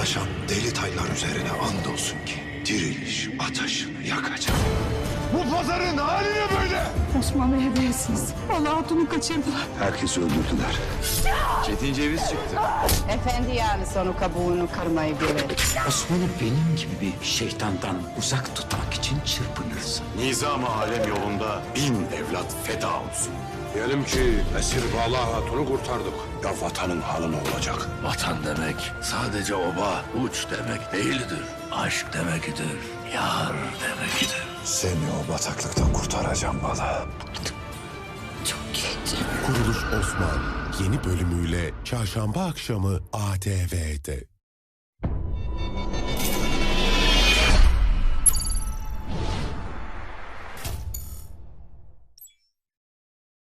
Paşam deli taylar üzerine andolsun ki diriliş ateşini yakacak. Bu pazarın hali ne böyle? Osmanlı hediyesiz. Allah hatunu kaçırdılar. Herkesi öldürdüler. Çetin ceviz çıktı. Efendi yani sonu kabuğunu kırmayı bilir. Osman'ı benim gibi bir şeytandan uzak tutmak için çırpınırsın. Nizam-ı alem yolunda 1000 evlat feda olsun. Diyelim ki esir Bala Hatun'u kurtardık. Ya vatanın halı ne olacak? Vatan demek sadece oba, uç demek değildir. Aşk demektir, yar demektir. Seni o bataklıktan kurtaracağım Bala. Kuruluş Osman yeni bölümüyle çarşamba akşamı ATV'de.